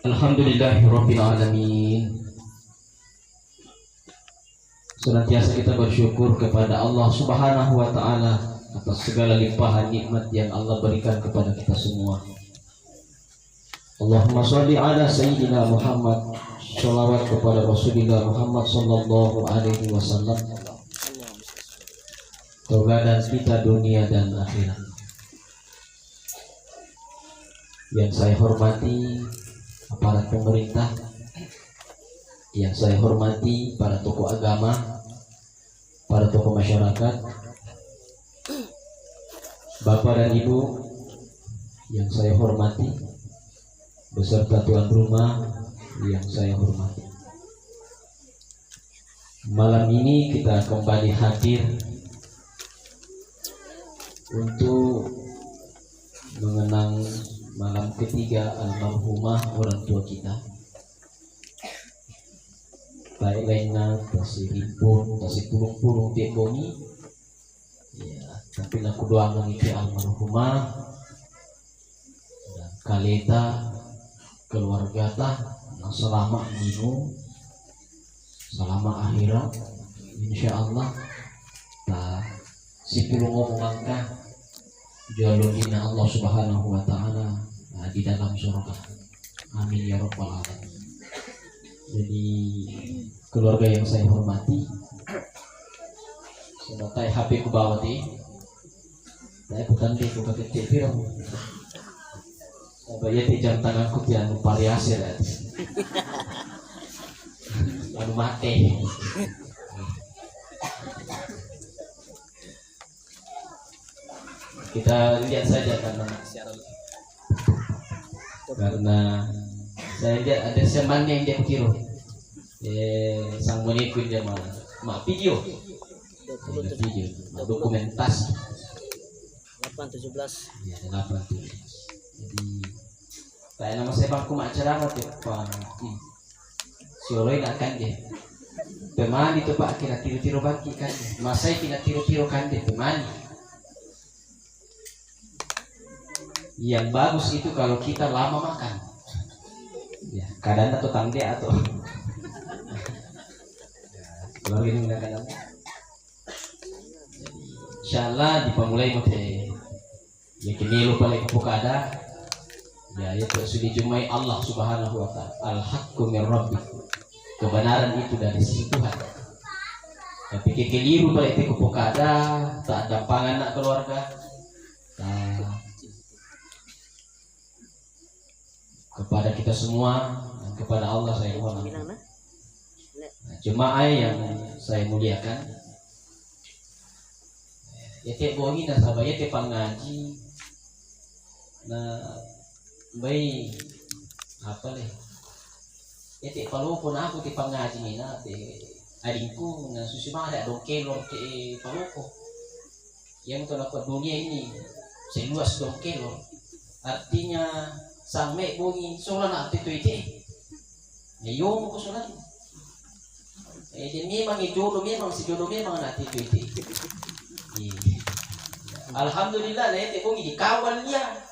Alhamdulillahirabbil alamin. Senantiasa kita bersyukur kepada Allah Subhanahu wa taala atas segala limpahan nikmat yang Allah berikan kepada kita semua. Allahumma sholli ala sayyidina Muhammad. Sholawat kepada Rasulullah Muhammad sallallahu alaihi wasallam. Tauladan kita dunia dan akhirat. Yang saya hormati aparat pemerintah, yang saya hormati para tokoh agama, para tokoh masyarakat, Bapak dan Ibu yang saya hormati, beserta tuan rumah yang saya hormati. Malam ini kita kembali hadir untuk mengenang malam ketiga almarhumah orang tua kita. Baik lainnya tasiripun, tasipulung-pulung tiap boni. Ya, tapi aku doakan itu almarhumah dan kaleta keluarga tah yang selama minum, selama akhirat, insya Allah tak si pulung ngomong angka jalurina Allah Subhanahu wa taala di dalam surga. Amin ya rabbal alamin. Jadi keluarga yang saya hormati, sebagai HP ku bawa di, saya bukan di ku pakai TV dong. Saya di jam tanganku tiang variasi lah. Lalu mati. Kita lihat saja karena saya lihat ada semangat yang dia kira sang menipu dia mak video dokumentasi 817 ya 817. Jadi kayak nama saya bangku mak cerama tiap si oleh nak kan dia pemani itu pak kira tiru-tiru baki kan masai kira tiru-tiru kan dia pemani. Yang bagus itu kalau kita lama makan, ya kadang atau tangde atau keluarga ini nggak kadang. Insyaallah dipamulai mate, ya kini lupa lagi ada, ya itu sudah jumai Allah Subhanahu wa taala. Al-haqqu min rabbik, kebenaran itu dari sisi Tuhan. Tapi kekeliru balik itu ada, tak ada pangan nak keluarga. Kepada kita semua dan kepada Allah saya mohon. Jemaah yang saya muliakan, ya tiap bongi dan sahabat ya tiap ngaji, nah baik apa deh, ya tiap palu pun aku tiap ngaji ni nak adikku na susima ada dongkelor tiap palu ko, yang tu dapat dunia ini seluas dongkelor, artinya sampai bunyi solan aktif itu, nyayong ko solan. Jadi memang jodoh memang si jodoh memang aktif itu. Alhamdulillah lah itu bunyi di kawan dia,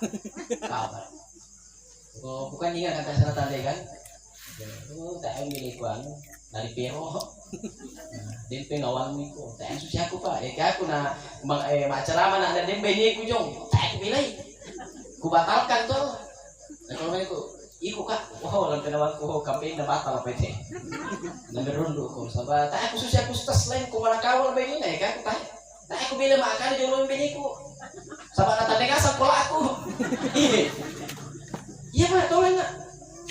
kawan. Oh bukan dia kata sana tanda kan? Oh tak yang milik kuan dari Pero, dempe ngawan miku. Tak yang susah aku pak, aku na macam mana ada dempe ni aku jong, tak aku pilih, aku batalkan tuh. Kalau mereka ikut kak, wow lantai nawar ko kampanye na batal apa itu? Namerondo ko, sahabat. Tak aku susah aku stas lain ko mana kawal begini ya kak, tak aku bila makan jauh lebih ko. Sahabat nata negasan pola aku. Iya pak, tahu enggak?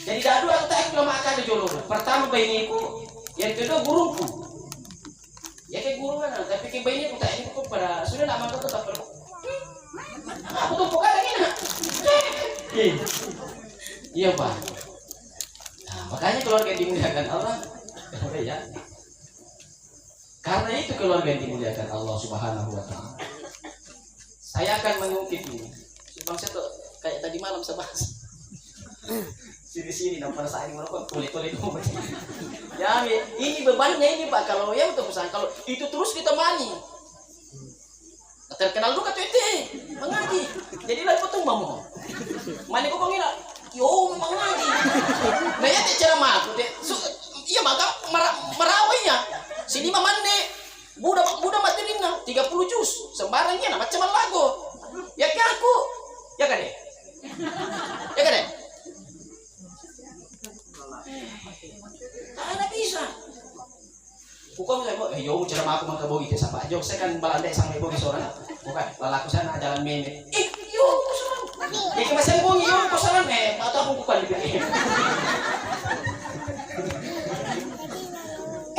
Jadi dadu aku tak aku makan jauh. Pertama begini ko, yang kedua guruku. Ya kayak guru kan, tapi kayak begini ko tak aku pada sudah nak makan tetap perlu. Aku tuh bukan lagi nak. Iya pak. Nah, makanya keluarga yang dimuliakan Allah, ya. Karena itu keluarga yang dimuliakan Allah Subhanahu wa taala. Saya akan mengungkip ini. Bang saya tuh kayak tadi malam sebahas. Sini-sini nampak saya ini merokok kulit-kulit. Ya, ini bebannya ini pak. Kalau ya untuk pesan, kalau itu terus kita mani. Terkenal juga tuh itu mengaji. Jadi lah potong mamu. Mani kok ngira, yo mengaji. Nah ya ceramah aku deh. Iya maka merawainya. Sini mah mande. Budak materina 30 juz. Sembarangnya nama macam lagu. Ya ke aku. Ya kan deh. Ya kan deh. Tak bisa. Bukan saya buat, yo ceramah aku mangka bogi ke sapa. Jok saya kan balandai sampai bogi seorang. Bukan, lalaku sana jalan meme. Yo seorang. Ya ke masih bogi yo seorang atau aku bukan dipikir.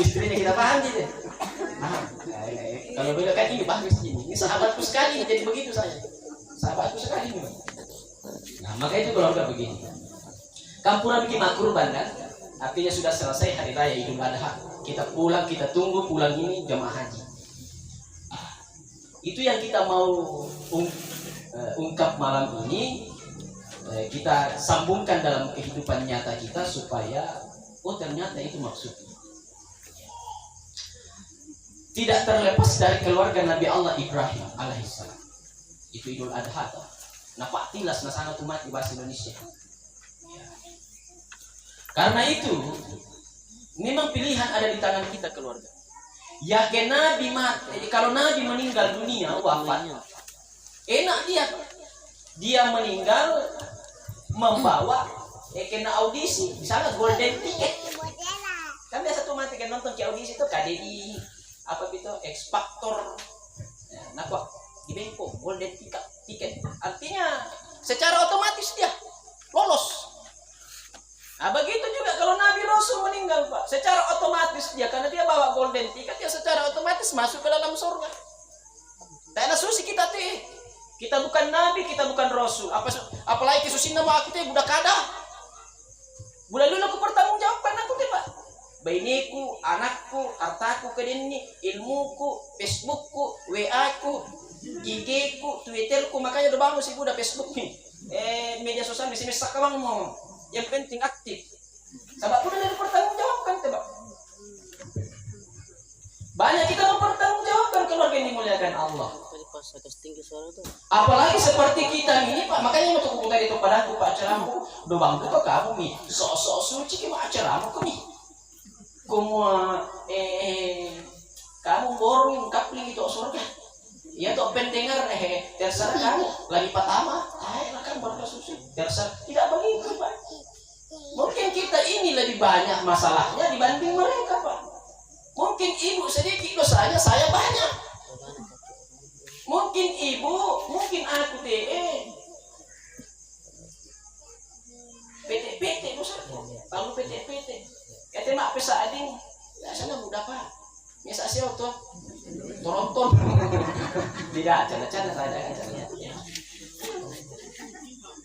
Istrinya kita paham gitu. Nah, kalau beda kan ini bagus ini. Ini sahabatku sekali jadi begitu saya. Sahabatku sekali ini. Nah, maka itu keluarga begini. Kampuran bikin kurban kan? Artinya sudah selesai hari raya Idul Adha. Kita pulang, kita tunggu pulang ini jamaah haji. Itu yang kita mau ungkap malam ini. Kita sambungkan dalam kehidupan nyata kita supaya ternyata itu maksudnya. Tidak terlepas dari keluarga Nabi Allah Ibrahim alaihissalam. Itu Idul Adha. Nampak tilas na sangat umat di bahasa Indonesia. Karena itu memang pilihan ada di tangan kita keluarga. Ya ke Nabi kalau Nabi meninggal dunia wafat, enak dia meninggal membawa kena audisi, misalnya golden ticket. Kan biasa tuh mati kan nonton ke audisi itu KDI apa itu X Factor. Nah kok di Bengko golden ticket. Artinya secara otomatis dia lolos. Nah begitu juga kalau Nabi Rasul meninggal Pak, secara otomatis dia karena dia bawa golden ticket, dia secara otomatis masuk ke dalam surga. Tak susi kita tuh, kita bukan Nabi, kita bukan Rasul. Apalagi kesusin nama aku tuh budak kada. Bulan dulu aku bertanggung jawabkan aku tuh Pak. Bainiku, anakku, hartaku, kedini, ilmuku, Facebookku, WA-ku, IG-ku, Twitterku, makanya udah bangun sih budak Facebook nih. Media sosial mesti sakawang mau. Yang penting aktif. Sebab udah dari pertanggungjawabkan coba. Banyak kita mempertanggungjawabkan keluarga yang dimuliakan Allah. Apalagi seperti kita ini Pak, makanya untuk aku tadi itu padaku Pak acaramu, do bangku ke kamu nih, sok suci ke acaramu ke nih. Kumua kamu borong kapling itu surga. Ya tuh pendengar terserah kamu lagi pertama, kan berkasusi terserah tidak begitu Pak. Mungkin kita ini lebih banyak masalahnya dibanding mereka Pak. Mungkin ibu sedikit dosanya, saya banyak. Mungkin ibu, mungkin aku PT dosa. Kalau PT kata mak pesa ading, biasanya mudah Pak. Biasa sih tuh Toronton. Tidak, canda-canda saya canda.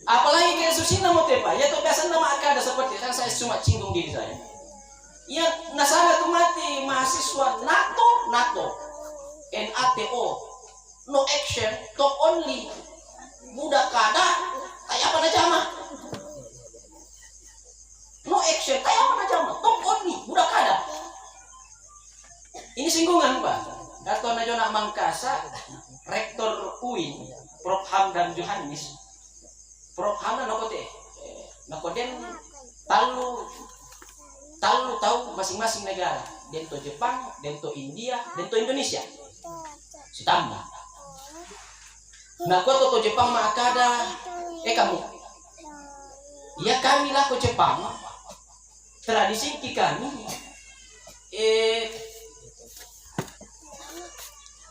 Apalagi kayak susina mau tepa, ya tuh biasa nama ada seperti kan saya cuma cinggung diri saya. Ya nasara tuh mati mahasiswa NATO, NATO, no action, talk only, budak kada, kayak apa aja mah. No action, kayak apa aja mah, talk only, budak kada. Ini singgungan Pak. Kata Najona Mangkasa, Rektor UIN, Prof Hamdan Johannes. Prof Hamdan nakoden tahu masing-masing negara. Dento Jepang, dento India, dento Indonesia. Sitambah. Nah, kau Jepang maka ada kamu. Ya kami lah ke Jepang. Tradisi kami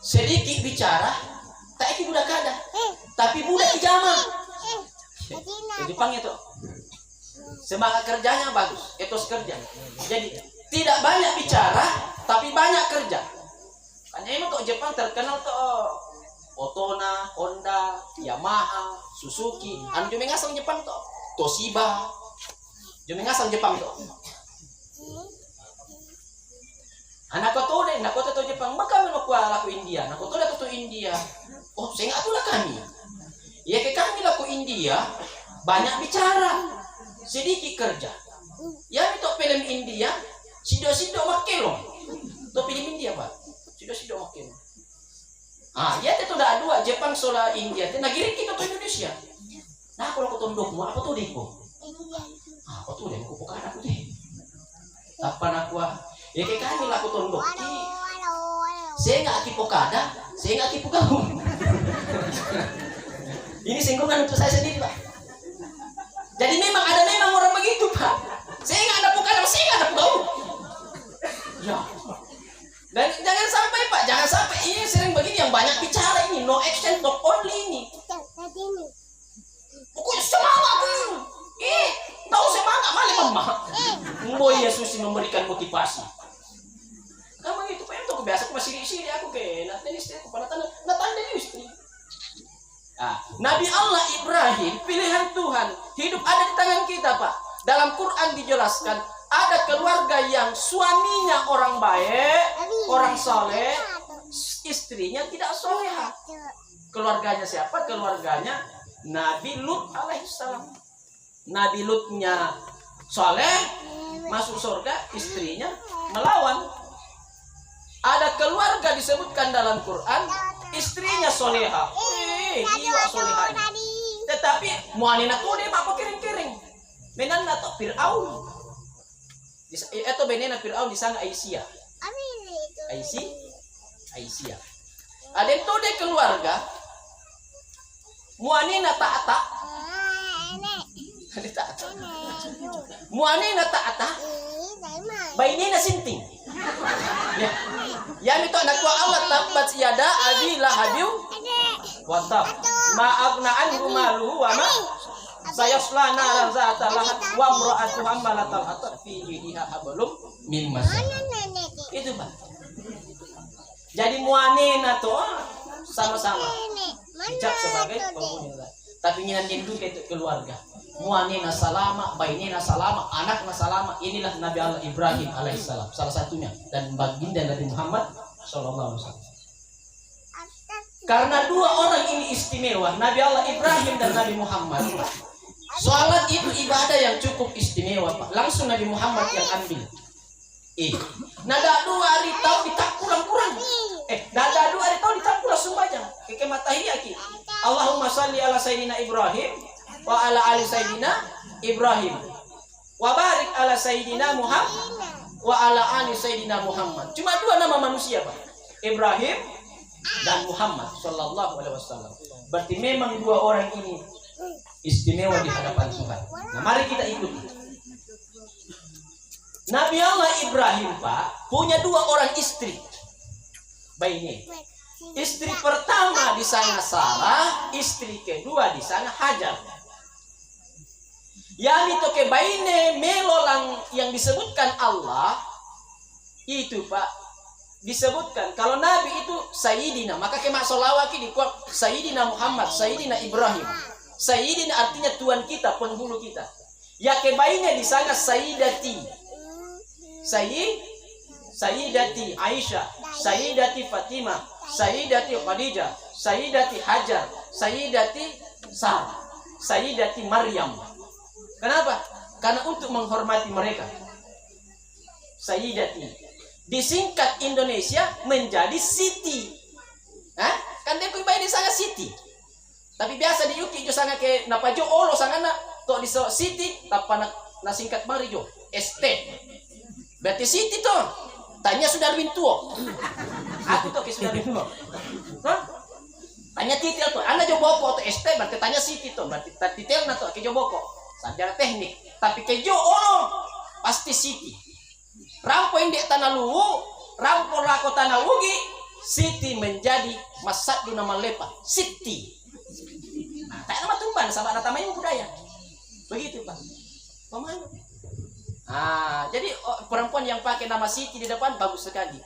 sedikit bicara, tak budak kada, tapi budak ijama. Jepang itu semangat kerjanya bagus, etos kerja. Jadi tidak banyak bicara, tapi banyak kerja. Hanya ini untuk Jepang terkenal tuh Otona, Honda, Yamaha, Suzuki. Anu cuma ngasang Jepang tuh Toshiba. Cuma ngasang Jepang tuh. Anak kau tuh Jepang, maka aku India. Anak kau tuh India. Oh, saya nggak tahu lah kami. Ya ke kami laku India, banyak bicara, sedikit kerja. Ya itu film India, sido makelong. Itu film India Pak, sido makelong. Ya itu udah dua Jepang sola India. Nah gini kita tuh Indonesia. Nah kalau kau tunduk mau apa tuh deko? Apa tuh tuh deh aku pokada aku deh. Tapan aku ya kayak kami lah aku tondok. Saya nggak aki pokada, saya nggak aki gaun. Ini singgungan untuk saya sendiri, Pak. Jadi memang orang begitu, Pak. Saya nggak ada pokada, saya nggak ada gaun. Ya. Dan jangan sampai, Pak, jangan sampai ini sering begini yang banyak bicara ini, no action, talk only ini. Pokoknya semangat aku. Tahu semangat malah mama. Boy Yesus memberikan motivasi. Kamu itu Pak, itu kebiasa aku masih isi aku ke nanti istri aku pada tanda istri. Nabi Allah Ibrahim, pilihan Tuhan, hidup ada di tangan kita, Pak. Dalam Quran dijelaskan, ada keluarga yang suaminya orang baik, orang soleh, istrinya tidak solehah. Keluarganya siapa? Keluarganya Nabi Lut alaihissalam. Nabi Lutnya soleh, masuk surga, istrinya melawan. Ada keluarga disebutkan dalam Quran, istrinya soleha. Jiwa soleha. Tetapi muanina tuh dia apa kering-kering. Menan atau Fir'aun. Itu benena Fir'aun di sana Aisyah. Aisyah. Ada itu dia keluarga. Muanina ta'ata. Muanina ta'ata. Bainina sinting. Ya. Yang itu anak Allah tabat yada abi lahabiu wa tab. Ma agna anhu maluhu wa ma sayasla naran zata lahat wa imra'atu hammalatal hatab fi jidiha hablum min masad. Itu, Pak. Jadi muanina tuh sama-sama dicap sebagai penghuni. Tapi nyinan itu keluarga. Muanina salama, bainina salama, anakna salama. Inilah Nabi Allah Ibrahim alaihissalam, salah satunya, dan baginda Nabi Muhammad sallallahu alaihi wasallam. Karena dua orang ini istimewa, Nabi Allah Ibrahim dan Nabi Muhammad. Salat itu ibadah yang cukup istimewa, Pak. Langsung Nabi Muhammad yang ambil. Nada dua hari tahu ditak kurang-kurang. Nada dua hari tahu ditak kurang sumbajang. Keke matahiyaki. Allahumma salli ala sayyidina Ibrahim wa ala ali sayyidina Ibrahim wa barik ala sayyidina Muhammad wa ala ali sayyidina Muhammad. Cuma dua nama manusia, Pak. Ibrahim dan Muhammad sallallahu alaihi wasallam. Berarti memang dua orang ini istimewa di hadapan Tuhan. Nah, mari kita ikuti. Nabi Allah Ibrahim, Pak, punya dua orang istri. Baiknya. Istri pertama di sana Sarah, istri kedua di sana Hajar. Yang itu ke baine melolang yang disebutkan Allah itu, Pak, disebutkan kalau Nabi itu Sayyidina, maka kemak solawaki dikuat Sayyidina Muhammad, Sayyidina Ibrahim. Sayyidina artinya Tuhan kita, penghulu kita. Ya ke baine di sana Sayyidati, Sayyidati Aisyah, Sayyidati Fatimah, Sayyidati Khadijah, Sayyidati Hajar, Sayyidati Sarah, Sayyidati Maryam. Kenapa? Karena untuk menghormati mereka. Sayyidati disingkat Indonesia menjadi Siti. Kan dia kuibai di sana Siti. Tapi biasa di Yuki jo sana ke napajo olo sana na to di Siti tapana na singkat mari jo ST. Berarti Siti to. Tanya Sudarwin tuo. Aku to ke Sudarwin tuo. Tanya titil to. Ana jo boko to ST berarti tanya Siti to. Berarti titil na to ke jo boko. Sarjana teknik. Tapi ke jo olo pasti Siti. Rampo indek tanah luwu, rampo lako tanah wugi, Siti menjadi masad di nama lepa, Siti. Nah, tak nama tumban sama anak tamanya budaya. Begitu, Pak. Pemanu. Jadi perempuan yang pakai nama Siti di depan bagus sekali.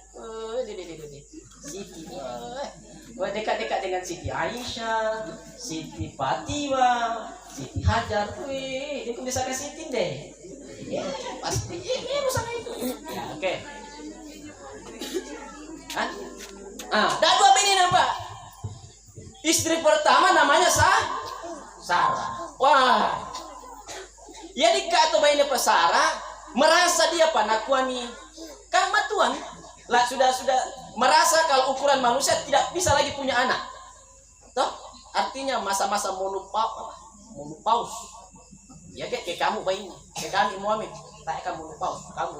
Siti. Dekat-dekat dengan Siti Aisyah, Siti Fatimah, Siti Hajar. Dia pun bisa ke Siti deh. Ya, pasti urusan itu. Ya, oke. Dah dua bini nampak. Istri pertama namanya Sarah. Wah. Ya dikata bayi apa Sarah merasa dia panakuani kan matuan. Lah sudah merasa kalau ukuran manusia tidak bisa lagi punya anak. Toh? Artinya masa-masa monopause. Ya kayak kamu bayi. sekali mau ami. Tak kamu lupa kamu.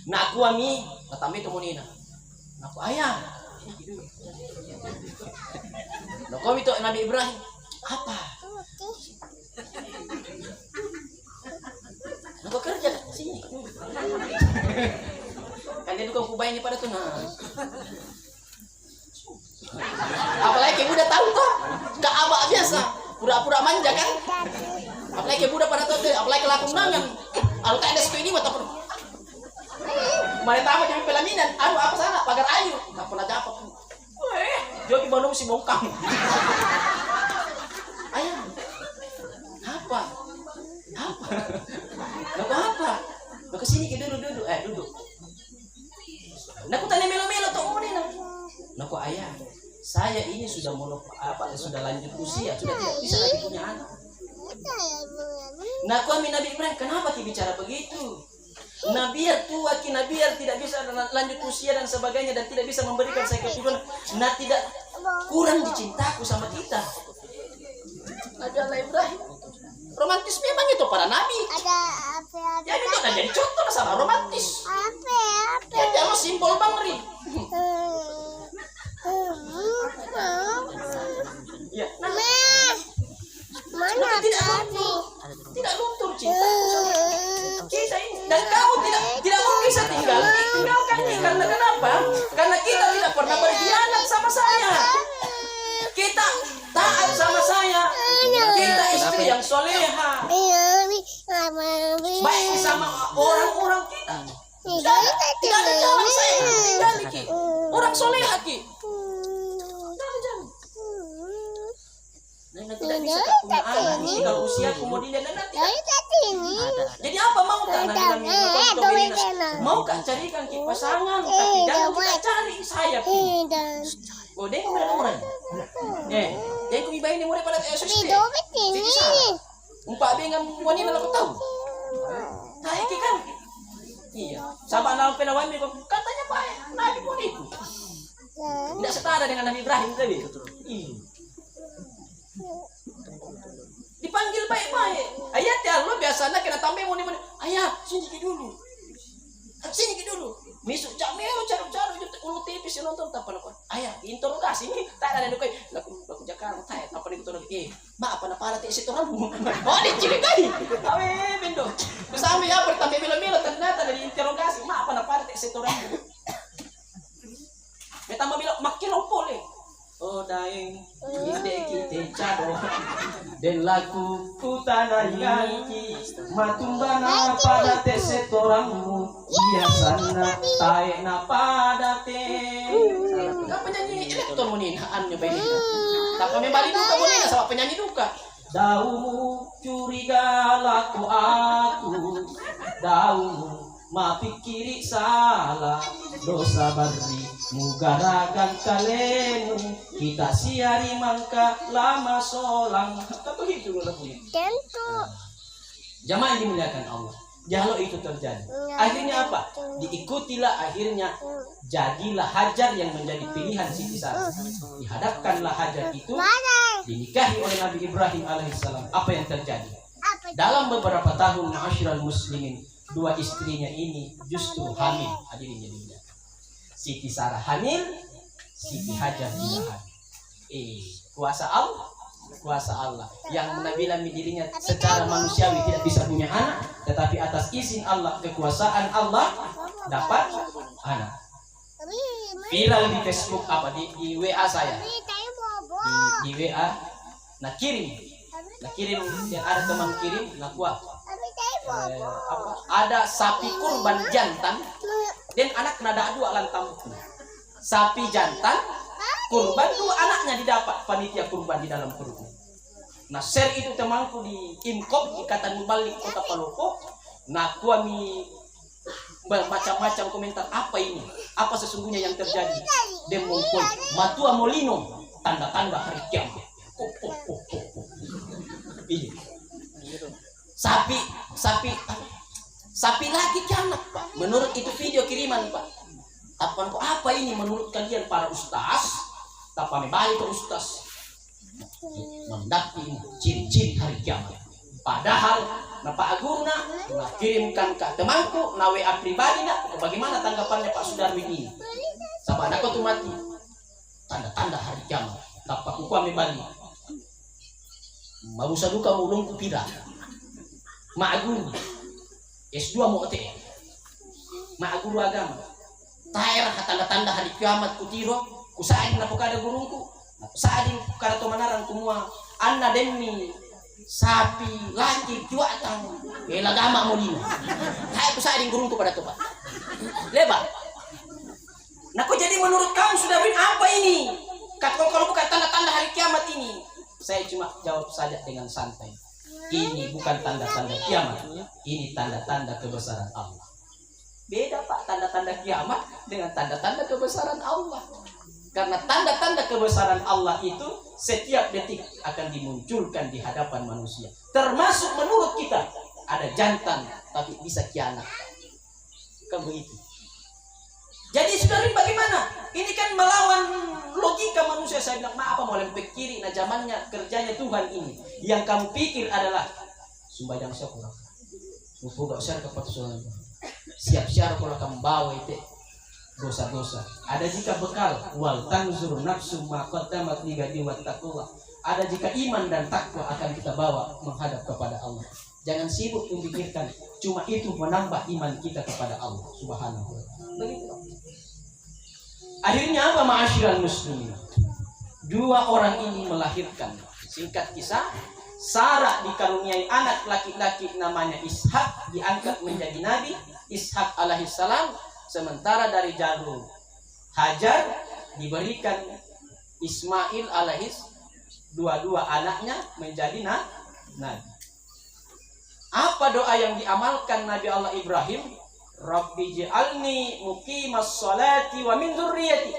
Nak aku ami, katami tu monina. Nak ayah. Nak kami tu Nabi Ibrahim. Apa? Nak kerja sini. Kan dia tukang kubayanya pada tu nah. Apalagi kayak udah tahu toh, gak abak biasa, pura-pura manja kan. Apalagi kayak udah pada tahu, apalagi laku nangan. Aduh tak ada sepedi mata pun. Mana tahu jadi pelaminan, aduh apa sana pagar ayu, gak pernah dapat. Jadi bandung si bongkang. Ayah, apa? Apa? Lo kesini ke duduk, duduk. Naku tanya melo-melo tuh mau nih. Naku ayah, saya ini sudah sudah lanjut usia, sudah tidak bisa lagi punya anak. Naku Nabi Ibrahim, kenapa ki bicara begitu? Nabiar tua ki Nabiar tidak bisa lanjut usia dan sebagainya dan tidak bisa memberikan saya keturunan. Nah tidak kurang dicintaku sama kita. Nabi Allah Ibrahim. Romantis memang itu para nabi. Ada apa? Jadi itu jadi contoh masalah romantis. Apa? Ya jangan simbol bangri. Ya, mana tidak luntur cinta kita ini dan kamu tidak mau bisa tinggalkan ini karena kenapa? Karena kita tidak pernah berkhianat sama saya. Kita taat sama saya. Kita istri yang soleha. Baik sama orang-orang kita. Tidak ada jalan saya tinggal ki. Orang soleha ki. Nenek tidak bisa punya anak tinggal usia kemudian nanti. Jadi apa mau tak mau kan carikan ki pasangan tapi jangan kita cari saya ki. Oh dia kau berapa orang? Dia kau ibain ni murid pada SST. Umpak dengan wanita nak tahu. Tak iki kan? Iya. Sahabat Nabi Penawan ni katanya baik. Nabi pun itu. Tidak setara dengan Nabi Ibrahim tadi. Dipanggil baik-baik. Ayah Allah biasanya kena tambah moni. Ayah sini dulu. Misuk cameo cari ulu TV si nonton tak apa. Ayah interogasi ini tak ada dekai. Laku Jakarta tak apa itu lagi. Ma apa para si orang. Oh dicurigai. Awe bendo. Bersama ya pertama bila ternyata dari interogasi. Ma apa para si orang. Betama bila makin opol Oh daeng ide kita cado den laku kutanai matumbana pada te setorangmu biasana tae na pada te apa penyanyi elektron muninahan nyoba ini tak kami balik duka munina sama penyanyi duka daumu curiga laku aku daumu ma pikiri salah dosa bari mugaragan kalenu kita siari mangka lama solang apa itu lagunya tentu jamaah dimuliakan Allah kalau itu terjadi akhirnya apa diikutilah akhirnya jadilah Hajar yang menjadi pilihan Siti Sarah dihadapkanlah Hajar itu dinikahi oleh Nabi Ibrahim alaihissalam apa yang terjadi dalam beberapa tahun ma'asyiral muslimin dua istrinya ini justru hamil hadirin jadinya Siti Sarah hamil Siti Hajar juga hamil kuasa Allah yang menabilan dirinya secara manusiawi tidak bisa punya anak tetapi atas izin Allah kekuasaan Allah dapat anak viral di Facebook apa di WA saya di WA nak kirim yang ada teman kirim nak kuat ada sapi kurban jantan dan anak nada dua lantam sapi jantan kurban dua anaknya didapat panitia kurban di dalam kurban. Nah share itu temanku di Imkop Ikatan Mubalik Kota Palopo. Nah kami macam-macam komentar apa ini apa sesungguhnya yang terjadi demongkoi matua molino tanda-tanda hari kiamat. Sapi lagi kiamat Pak. Menurut itu video kiriman Pak. Apa ini menurut kalian para ustaz? Tapi balik ke ustaz. Mendaki ciri-ciri hari kiamat. Padahal Pak Agurna kirimkan ke temanku na WA pribadi nak bagaimana tanggapannya Pak Sudarmi ini. Sama anak tuh mati. Tanda-tanda hari kiamat. Tapak ku kami bali. Mabusa duka mulung ku pira. Ma Agur. S2 mau OTM. Ma Agur agama. Taer tanda-tanda hari kiamat ku tiro. Ku saadin na kada gurungku. Saadin kada to manaran kumua. Anna demi sapi laki juatang agama molina. Taer ku saadin gurungku pada to Pak. Lebar. Nah kok jadi menurut kamu sudah apa ini? Kalau bukan tanda-tanda hari kiamat ini. Saya cuma jawab saja dengan santai. Ini bukan tanda-tanda kiamat. Ini tanda-tanda kebesaran Allah. Beda Pak, tanda-tanda kiamat dengan tanda-tanda kebesaran Allah. Karena tanda-tanda kebesaran Allah itu setiap detik akan dimunculkan di hadapan manusia. Termasuk menurut kita ada jantan tapi bisa kiamat. Kan begitu. Jadi saudara bagaimana? Ini kan melawan logika manusia. Saya bilang, apa mau lempek kiri? Nah zamannya kerjanya Tuhan ini. Yang kamu pikir adalah sumbayang syukur. Mumpung gak usah kepada soal. Siap-siap kalau kamu bawa itu dosa-dosa. Ada jika bekal wal tanzur nafsu ma qaddamat li gadi wa taqwa. Ada jika iman dan takwa akan kita bawa menghadap kepada Allah. Jangan sibuk memikirkan cuma itu menambah iman kita kepada Allah Subhanahu wa taala. Begitu. Akhirnya apa ma'asyiral muslimin? Dua orang ini melahirkan. Singkat kisah, Sarah dikaruniai anak laki-laki namanya Ishak, diangkat menjadi nabi, Ishak alaihissalam. Sementara dari jalur Hajar diberikan Ismail alaihis, dua-dua anaknya menjadi nabi. Apa doa yang diamalkan Nabi Allah Ibrahim? Rabbi ji'alni muqimas salati wa min dzurriyyati.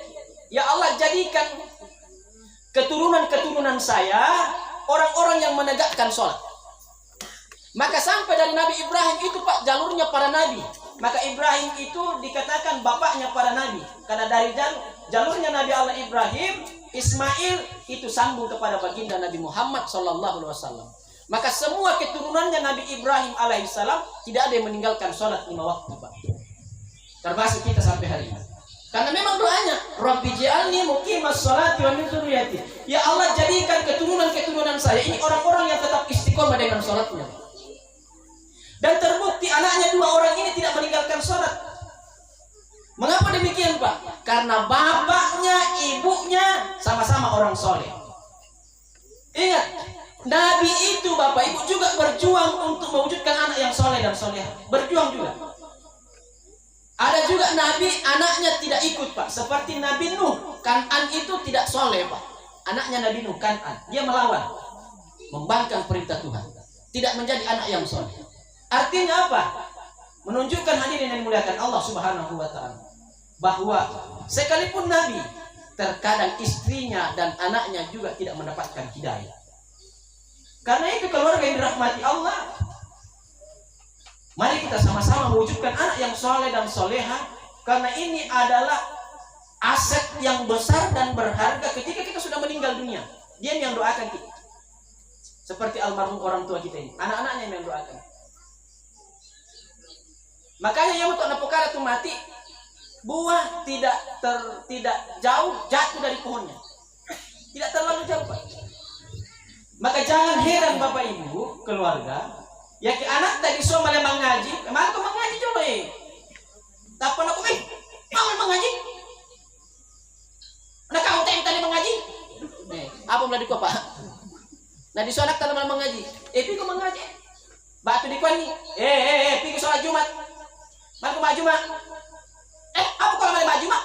Ya Allah, jadikan keturunan-keturunan saya orang-orang yang menegakkan sholat. Maka sampai dari Nabi Ibrahim itu Pak jalurnya para nabi. Maka Ibrahim itu dikatakan bapaknya para nabi. Karena dari jalurnya Nabi Allah Ibrahim, Ismail itu sambung kepada baginda Nabi Muhammad SAW. Maka semua keturunannya Nabi Ibrahim alaihissalam tidak ada yang meninggalkan sholat 5 waktu Pak. Termasuk kita sampai hari ini. Karena memang doanya Rabbi ji'alni muqimas sholati wa min dzurriyyati. Ya Allah, jadikan keturunan-keturunan saya ini orang-orang yang tetap istiqomah dengan sholatnya. Dan terbukti anaknya dua orang ini tidak meninggalkan sholat. Mengapa demikian Pak? Karena bapaknya, ibunya sama-sama orang soleh. Ingat, Nabi itu Bapak Ibu juga berjuang untuk mewujudkan anak yang soleh dan soleh. Berjuang juga. Ada juga Nabi anaknya tidak ikut Pak. Seperti Nabi Nuh. Kan'an itu tidak soleh Pak. Anaknya Nabi Nuh, Kan'an. Dia melawan. Membangkang perintah Tuhan. Tidak menjadi anak yang soleh. Artinya apa? Menunjukkan hadirin yang dimuliakan Allah Subhanahu wa ta'ala. Bahwa sekalipun Nabi, terkadang istrinya dan anaknya juga tidak mendapatkan hidayah. Karena itu keluarga yang dirahmati Allah, mari kita sama-sama mewujudkan anak yang soleh dan soleha. Karena ini adalah aset yang besar dan berharga ketika kita sudah meninggal dunia. Dia yang doakan kita. Seperti almarhum orang tua kita ini, anak-anaknya yang doakan. Makanya yang untuk anak perkara itu mati, buah tidak jauh jatuh dari pohonnya. Tidak terlalu jauh Pak. Maka jangan heran Bapak Ibu keluarga, ya ke anak tadi so malah mengaji, emang kau mengaji coba tak pernah aku mau mengaji. Nah kamu tadi mengaji, apa mulai dikau Pak? Nah di anak tadi malah mengaji, kau mengaji, batu di kuani, pergi sholat Jumat, mana kau maju mak? Apa kalau malah maju mak?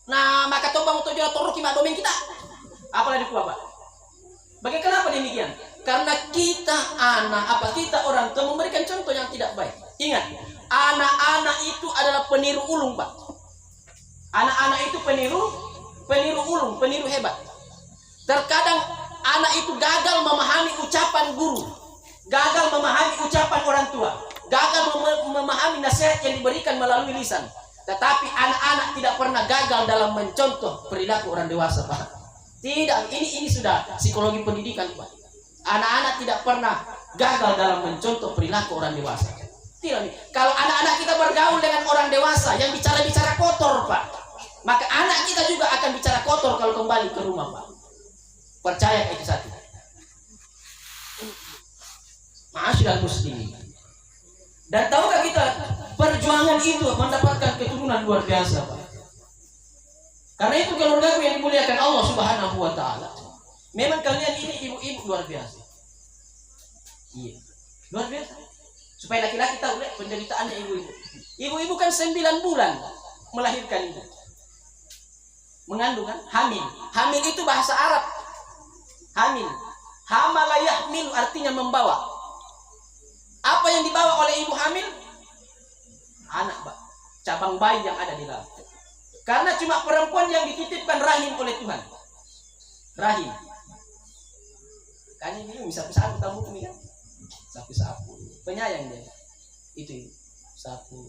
Nah maka tombang untuk jual toruk mak domain kita, apa lagi dikau Pak? Bagaimana demikian? Karena kita kita orang tua memberikan contoh yang tidak baik. Ingat, anak-anak itu adalah peniru ulung Pak. Anak-anak itu peniru ulung, peniru hebat. Terkadang anak itu gagal memahami ucapan guru, gagal memahami ucapan orang tua, gagal memahami nasihat yang diberikan melalui lisan. Tetapi anak-anak tidak pernah gagal dalam mencontoh perilaku orang dewasa Pak. Tidak, ini sudah psikologi pendidikan Pak. Anak-anak tidak pernah gagal dalam mencontoh perilaku orang dewasa. Tidak. Kalau anak-anak kita bergaul dengan orang dewasa yang bicara-bicara kotor, Pak, maka anak kita juga akan bicara kotor kalau kembali ke rumah, Pak. Percaya itu satu. Ma'asyiral muslimin. Dan tahukah kita perjuangan itu mendapatkan keturunan luar biasa, Pak. Karena itu keluarga yang dimuliakan Allah Subhanahu wa taala. Memang kalian ini ibu-ibu luar biasa. Iya. Luar biasa. Supaya laki-laki tahu penderitaannya ibu-ibu. Ibu-ibu kan 9 bulan melahirkan itu. Mengandung kan? Hamil. Hamil itu bahasa Arab. Hamil. Hamala yahmil artinya membawa. Apa yang dibawa oleh ibu hamil? Anak, Pak. Cabang bayi yang ada di dalam. Karena cuma perempuan yang dititipkan rahim oleh Tuhan. Rahim. Kan ini sapu-sapu tamu ini kan? Sapu-sapu. Penyayang dia. Itu sapu.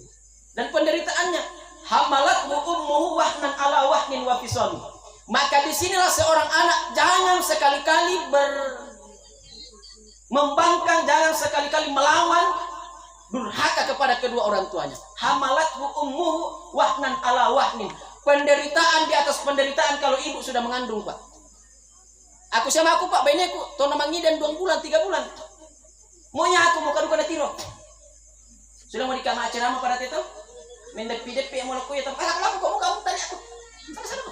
Dan penderitaannya hamalat ummuhu wahnan ala wahnin wa fisalu. Maka disinilah seorang anak jangan sekali-kali membangkang, jangan sekali-kali melawan, durhaka kepada kedua orang tuanya. Hamalat ummuhu wahnan ala wahnin. Penderitaan di atas penderitaan kalau ibu sudah mengandung, Pak. Aku sama aku, Pak, bayiku tahun mangi dan 2 bulan, 3 bulan. Maunya aku mau kadu kada tiro. Sudah mau dikama ceramah pada itu. Mendep-dep mau laku ya, tapi aku kamu tanya aku. Sana.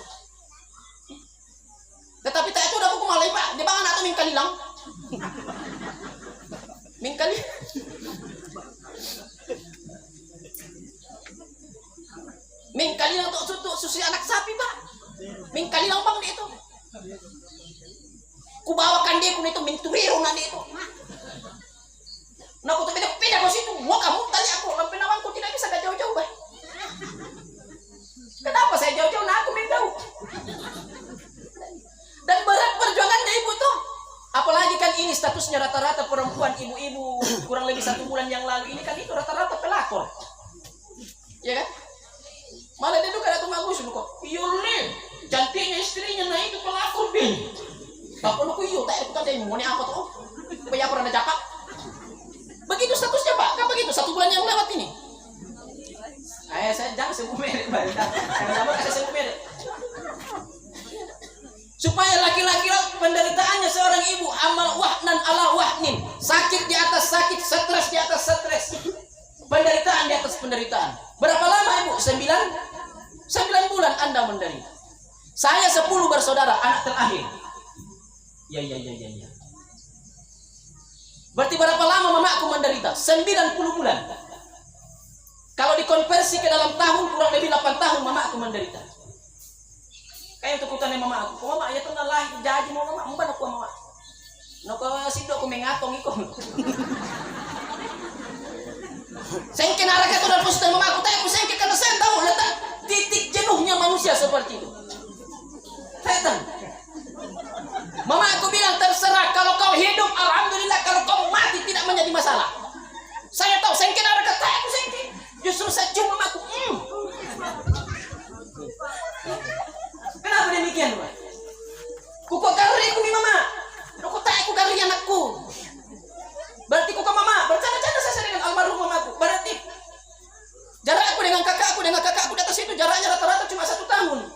Tetapi tak itu udah aku malai, Pak. Dia bangan atau mingkalilang. Mingkali. Mingkalilang untuk susu anak sapi, Pak. Mingkalilang bang dia itu. Ku bawakan dia kun itu minturiru nanti itu. Nah, aku tak beda kau situ. Mau kamu tanya aku, lampu nawangku tidak bisa gak jauh-jauh, Pak. Kenapa saya jauh-jauh? Nah, aku jauh. Dan berat perjuangannya ibu tuh. Apalagi kan ini statusnya rata-rata perempuan ibu-ibu kurang lebih 1 bulan yang lalu ini kan itu rata-rata pelakor, ya kan? Malah dia tuh kada tuh bagus kok. Iyole, cantiknya istrinya nah itu pelakor deh. Tak perlu kuyo, tak ikut ada mau apa tuh? Banyak pernah jakak. Begitu statusnya, Pak. Kan begitu 1 bulan yang lewat ini. Saya jangan sebut merek, Pak. Karena saya sebut merek. Supaya laki-laki penderitaannya seorang ibu amal wahnan ala wahnin, sakit di atas sakit, stres di atas stres, penderitaan di atas penderitaan. Berapa lama ibu? 9 bulan Anda menderita. Saya 10 bersaudara, anak terakhir. Ya. Berarti berapa lama mamaku menderita? 90 bulan. Kalau dikonversi ke dalam tahun kurang lebih 8 tahun mamaku menderita. Kayak untuk kutanya mama aku, mama ya tuh ngalah jadi mau mama, mbak aku mama. Noko sido aku mengatong iko. Sengke naraka itu dan posisi mama aku tahu sengke karena saya tahu letak titik jenuhnya manusia seperti itu. Setan. Mama aku bilang terserah kalau kau hidup, alhamdulillah, kalau kau mati tidak menjadi masalah. Saya tahu sengke naraka tahu aku sengke. Justru saya cium mama aku. Kenapa demikian, Pak? Kuku kari ku mama. Aku tak aku kari anakku. Berarti kuku mama bercanda-canda saya dengan almarhum mamaku. Berarti jarak aku dengan kakakku di atas itu jaraknya rata-rata cuma 1 tahun.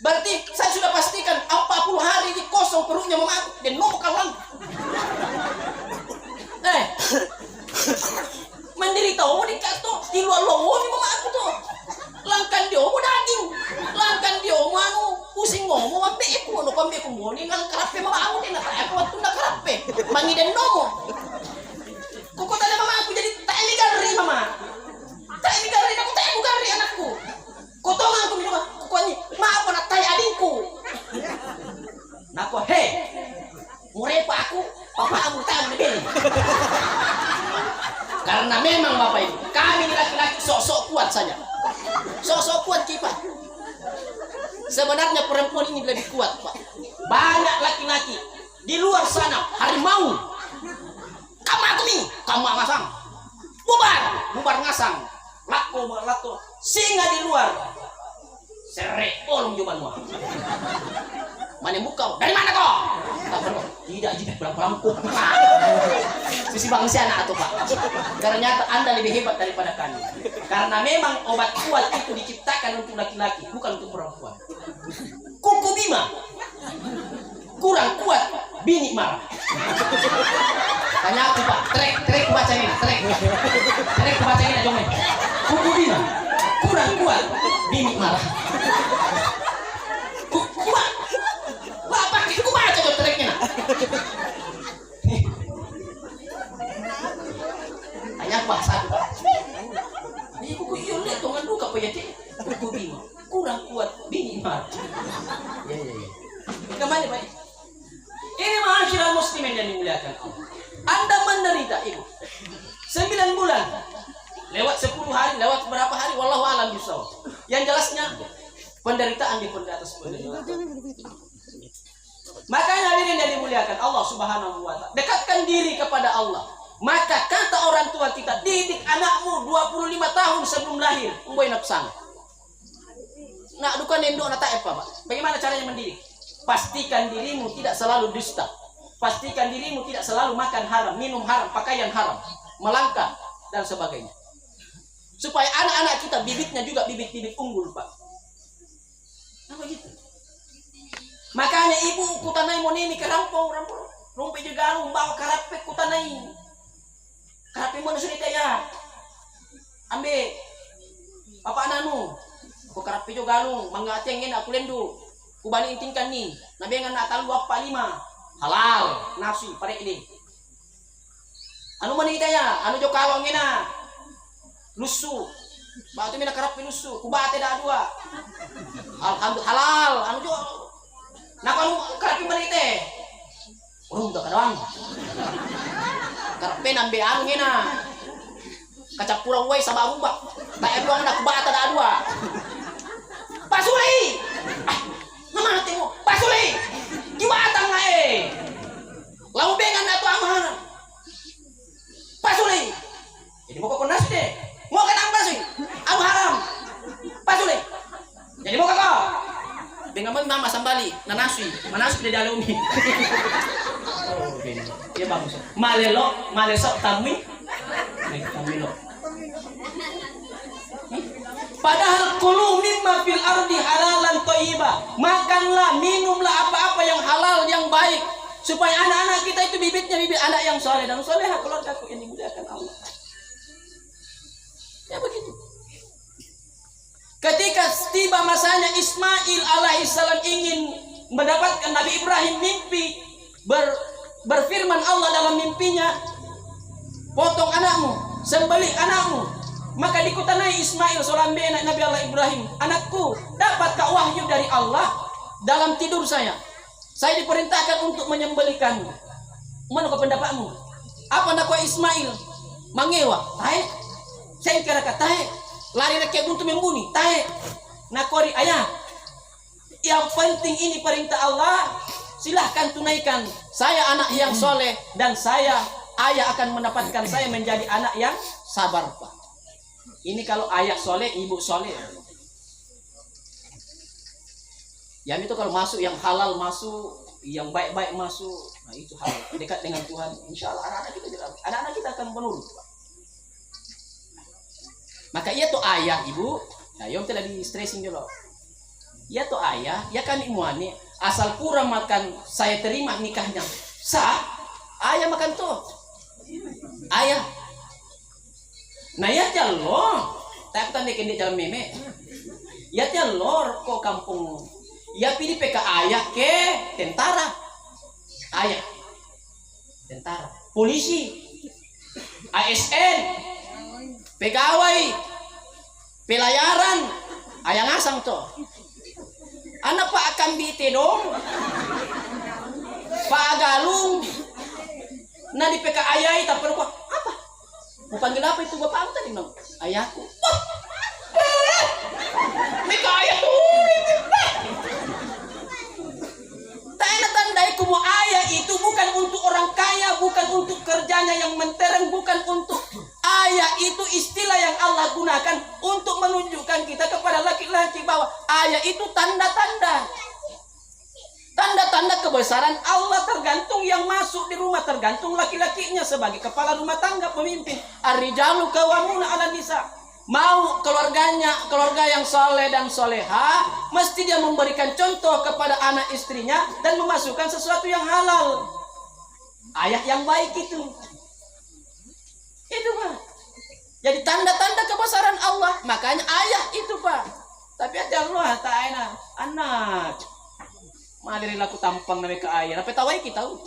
Berarti saya sudah pastikan 40 hari di kosong perutnya mamaku dan mau kawan. Menderita mau dikato di luar longo ni mamaku tuh. Langkan dia mau daging, langkan dia mau anu pusing ngomong ambil aku mau ni ngal karape mama aku ni nak aku waktu nak karape mangi dan nomo. Kuku tanya mama aku jadi tak ini gari mama, tak ini gari aku tak aku gari anakku. Kotongan aku minum kuku ni, maaf nak tanya adikku. Nako murepa aku, papa aku tak menebeli. Karena memang bapak ibu, kami laki-laki sok-sok kuat saja. Sok-sok kuat kipas. Sebenarnya perempuan ini lebih kuat, Pak. Banyak laki-laki di luar sana harimau. Kamu aku nih, kamu ngasang. Bubar ngasang. Lako. Singa di luar. Serek polong juman Mana muka? Dari mana kau? Tidak, jadi pelan-pelan kok. Sisi bangsa anak tuh Pak. Ternyata Anda lebih hebat daripada kami. Karena memang obat kuat itu diciptakan untuk laki-laki, bukan untuk perempuan. Kuku Bima kurang kuat, bini marah. Tanya aku Pak, trek baca ini, trek baca ini aja men. Kuku Bima kurang kuat, bini marah. Bapak aku baca tuh treknya. Tanya aku bahasa aku Pak. Ini kuku iya lihat tungan duka apa ya cik? Kuku Bima kurang kuat, bini marah. Ya. Kemana Pak? Ini ma'asyiral muslimin yang dimuliakan Allah. Anda menderita ibu 9 bulan, lewat 10 hari, lewat berapa hari, wallahu a'lam bishawab. Yang jelasnya penderitaan di atas penderitaan. Makanya hadirin yang dimuliakan Allah Subhanahu wa taala, dekatkan diri kepada Allah. Maka kata orang tua kita, didik anakmu 25 tahun sebelum lahir, umboy napsang. Nak dukan nendo na taep Pak. Bagaimana caranya mendidik? Pastikan dirimu tidak selalu dusta. Pastikan dirimu tidak selalu makan haram, minum haram, pakaian haram, melangkah dan sebagainya. Supaya anak-anak kita bibitnya juga bibit-bibit unggul Pak. Nah begitu. Makanya ibu kutanai monemi ke rampung, rumpi juga bawa karapet kutanai. Karapet mo nasunit ya. Ambil Bapak nanu. Ko karapet juga galung, mangga cengin aku lendu. Kubani intingkan nih, nabi ngan atalu apa 5 halal nafsi pare ini. Anu manita ya, anu jo kalong ina lusu, batu mina karap lusu, kubate dah 2. Alhamdulillah halal, anu jo. Nak anu karap manita, urung dah kadang. Karap nambe anu ina, kacap purang way sama rumah, tak ebuang nak kubate dah 2. Pasuli. Nama tengok, pasuli, kibatang na lamu bengan na to amahana, pasuli, jadi mau kokonas deh, mau kenapa pasuli, am haram, pasuli, jadi mau kakak, bengan mama sambali, nanasui, di dalam ini, ya bagus, malesok tamwi, lo. Padahal kulu mimma fil ardi halalan thayyibah. Makanlah, minumlah apa-apa yang halal, yang baik, supaya anak-anak kita itu bibitnya bibit anak yang soleh dan solehah, keluargaku yang dimuliakan Allah. Ya begitu. Ketika tiba masanya Ismail alaihissalam ingin mendapatkan Nabi Ibrahim mimpi, berfirman Allah dalam mimpinya, potong anakmu, sembelih anakmu. Maka dikutanai Ismail solambe anak Nabi Allah Ibrahim, anakku, dapatkah wahyu dari Allah dalam tidur saya? Saya diperintahkan untuk menyembelihkanmu. Mana kau pendapatmu? Apa nak Ismail? Mangewa, tahe. Saya kira kata lari rakyat untuk membuni, tahe. Nakori ayah. Yang penting ini perintah Allah. Silahkan tunaikan. Saya anak yang soleh dan saya ayah akan mendapatkan saya menjadi anak yang sabar Pak. Ini kalau ayah soleh, ibu soleh. Yang itu kalau masuk yang halal masuk, yang baik-baik masuk, nah itu halal. Dekat dengan Tuhan, insya Allah anak-anak kita akan menurut. Maka ia tuh ayah, ibu. Nah, yang telah di stressing dulu. Ia tuh ayah, ya kami muani. Asal kurang makan, saya terima nikahnya. Sah, ayah makan tuh. Ayah. Nah ya jalur, tak tanda kendi dalam meme. Ya jalur kok kampung. Ya pilih PK ayah ke tentara, ayah, tentara, polisi, ASN, pegawai, pelayaran, ayah ngasang tuh. Anak Pak akan bite dong, Pak Galung, nah di PK ayah tak perlu apa? Mau panggil apa itu bapak tadi dong? Ayahku. Mika ayah tuh. Tanda tandai kumu ayah itu bukan untuk orang kaya, bukan untuk kerjanya yang mentereng, bukan untuk ayah itu istilah yang Allah gunakan untuk menunjukkan kita kepada laki-laki bahwa ayah itu tanda-tanda. Tanda-tanda kebesaran Allah tergantung yang masuk di rumah, tergantung laki-lakinya sebagai kepala rumah tangga, pemimpin. Ar-rijalu qawwamuna 'alan nisa. Mau keluarganya, keluarga yang soleh dan soleha, mesti dia memberikan contoh kepada anak istrinya dan memasukkan sesuatu yang halal. Ayah yang baik itu. Itu Pak. Jadi tanda-tanda kebesaran Allah. Makanya ayah itu Pak. Tapi ada Allah tak enak. Anak. Madiri laku tampang namanya ke ayah. Apa tahu kita tahu.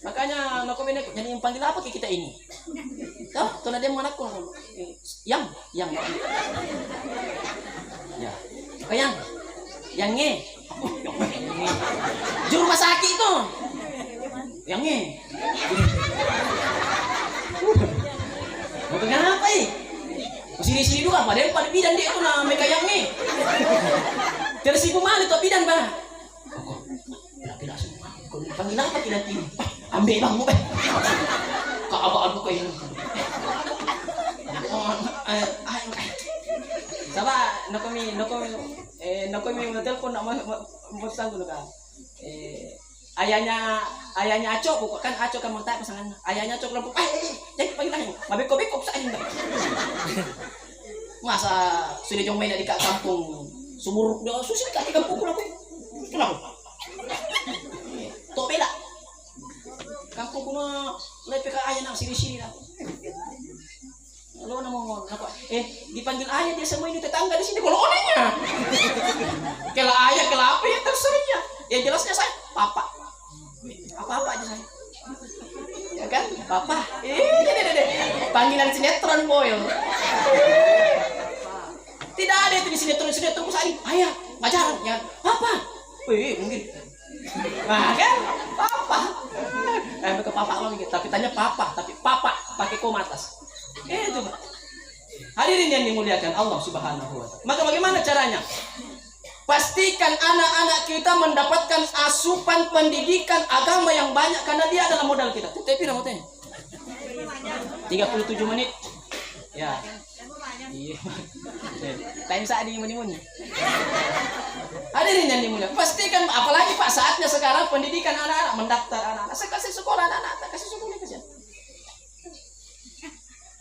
Makanya nak komen jadi yang panggil apa kita ini? Tahu? Tuh dia mengaku. Yang. Ya. Yang nge. Juru rumah sakit itu. Yang nge. Mau kenapa sini dulu apa? Dia pada bidan dia itu namanya yang nge. Terus ibu malu tuh bidan bah. Kira semua. Kau panggil apa tidak ini? Ambil bang, bukan? Kau apa kayak ini? Sama, nak kami telepon nak mau sanggup kan? Ayahnya Acok, bukan Acok kan mau tanya pasangan. Ayahnya Acok lampu. Jadi panggil lagi. Mabek-bek saja. Masa sudah jong main di kampung sumur dah susah dekat kampung aku. Kenapa? Tok bela. Kampung kuna lebih ke ayah nak sini dah. Lo mau dipanggil ayah dia semua ini tetangga di sini kalau onenya. Kela ayah kela apa ya terserahnya. Ya jelasnya saya papa. Apa aja saya. Ya kan? Papa. Panggilan sinetron boy. Tidak ada itu di sinetron pusat. Ayah, ngajaran ya. Papa. Mungkin. Nah kan? Papa. Ke papa lagi, tapi tanya papa, tapi papa pakai koma atas. Itu Pak. Hadirin yang dimuliakan Allah Subhanahu wa taala. Maka bagaimana caranya? Pastikan anak-anak kita mendapatkan asupan pendidikan agama yang banyak karena dia adalah modal kita. Tapi namanya 37 menit. Ya. Iya. Time saat ini muni-muni. Hadirin yang dimuliakan, pastikan apalagi Pak saatnya sekarang pendidikan anak-anak, mendaftar anak-anak. Saya kasih sekolah anak-anak, kasih sekolah ke siapa?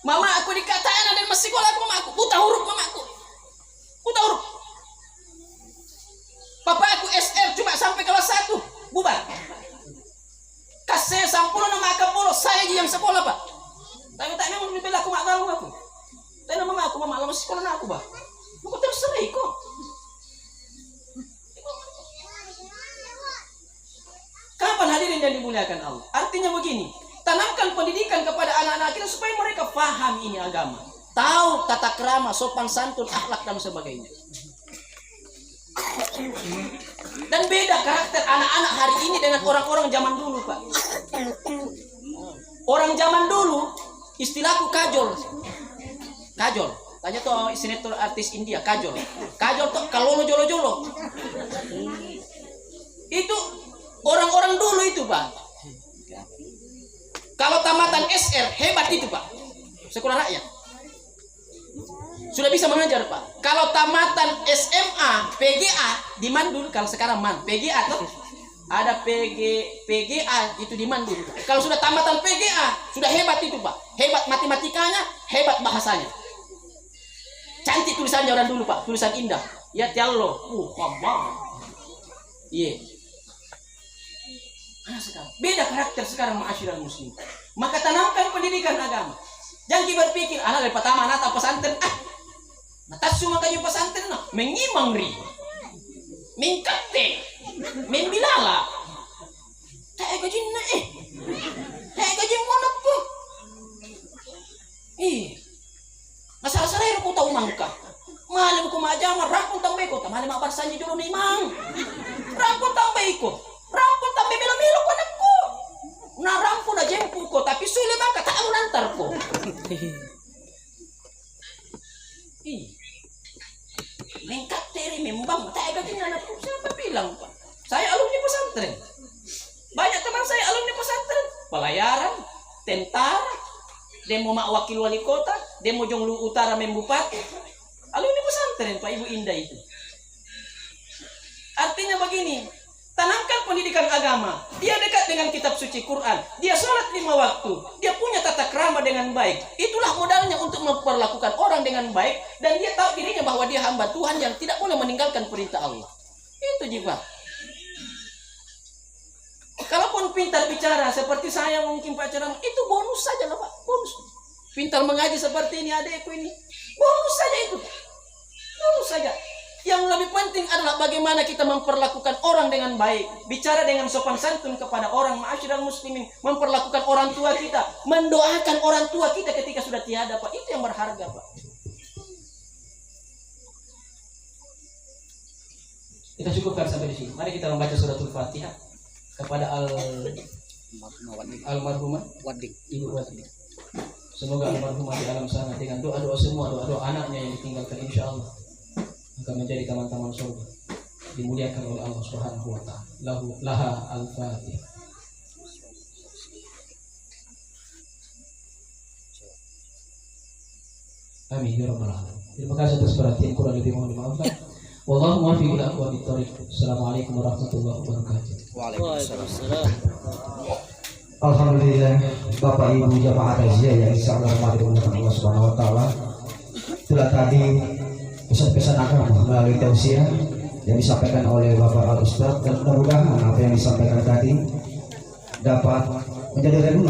Mama aku dikatain ada masih sekolah mama aku, buta huruf mama aku. Buta huruf. Papa aku SR cuma sampai kelas 1, bubar. Kasih sampul nama akapolo, saya yang sekolah Pak. Tapi tak memang dibela aku mak tahu aku. Tapi nama aku mama lama sekolah aku Pak. Aku terserah kok. Kapan hadirin yang dimuliakan Allah? Artinya begini, tanamkan pendidikan kepada anak-anak kita supaya mereka paham ini agama. Tahu tata krama, sopan santun, akhlak dan sebagainya. Dan beda karakter anak-anak hari ini dengan orang-orang zaman dulu Pak. Orang zaman dulu istilahku kajol. Kajol. Tanya tuh sinetron artis India kajol. Kajol tuh kalau jolo-jolo. Itu orang-orang dulu itu Pak. Kalau tamatan SR hebat itu Pak. Sekolah rakyat. Sudah bisa mengajar Pak. Kalau tamatan SMA, PGA di mana dulu? Kalau sekarang man PGA tuh ada PGA itu di mana dulu? Kalau sudah tamatan PGA sudah hebat itu Pak. Hebat matematikanya, hebat bahasanya. Cantik tulisannya orang dulu Pak, tulisan indah. Ya Allah, Muhammad. Iya. Sekarang beda karakter sekarang ma'asyiral muslim. Maka tanamkan pendidikan agama. Jangan berpikir anak dari pertama anak pesantren natas semua kayu pesantren mengimang ri mengkate membilala tak gaji tak gaji monok po masalah aku tahu mangka malam ko majama rampun tambay ko tamali mabarsan niyo ni mang rampun tambay ko rampun tambay melo-melo ko nako na rampun na jempu ko tapi sulit mangka tak mo nantar ko lengkap teri membang tak gaji anakku siapa bilang Pak saya alumni pesantren banyak teman saya alumni pesantren pelayaran tentara demo mak wakil wali kota demo Jonglu Utara membupati alumni pesantren Pak Ibu Indah itu artinya begini Tanamkan pendidikan agama. Dia dekat dengan kitab suci Quran. Dia sholat 5 waktu. Dia punya tata krama dengan baik. Itulah modalnya untuk memperlakukan orang dengan baik. Dan dia tahu dirinya bahwa dia hamba Tuhan yang tidak boleh meninggalkan perintah Allah. Itu jiwa. Kalaupun pintar bicara seperti saya mungkin Pak Ceramah, itu bonus saja lah Pak. Bonus. Pintar mengaji seperti ini adekku ini. Bonus saja itu. Bonus saja. Yang lebih penting adalah bagaimana kita memperlakukan orang dengan baik. Bicara dengan sopan santun kepada orang, ma'asyiral muslimin. Memperlakukan orang tua kita. Mendoakan orang tua kita ketika sudah tiada, Pak. Itu yang berharga, Pak. Kita cukupkan sampai di sini. Mari kita membaca suratul Fatihah kepada almarhumah Ibu Wadik. Semoga almarhumah di alam sana dengan doa-doa semua, doa-doa anaknya yang ditinggalkan insyaallah akan menjadi taman-taman surga, dimuliakan oleh Allah Subhanahu wa taala. Laha al-Fatihah. Amin ya rabbal alamin. Terima kasih atas perhatian, kurang lebih mohon dimaafkan. Wallahu muwaffiq ila aqwamit thoriq. Assalamualaikum warahmatullahi wabarakatuh. Waalaikumsalam. Alhamdulillah, Bapak Ibu jamaah takziah yang insyaallah Allah Subhanahu wa taala. Itulah tadi pesan-pesan agama melalui tausiah yang disampaikan oleh Bapak Al Ustadz, dan mudah-mudahan apa yang disampaikan tadi dapat menjadi renungan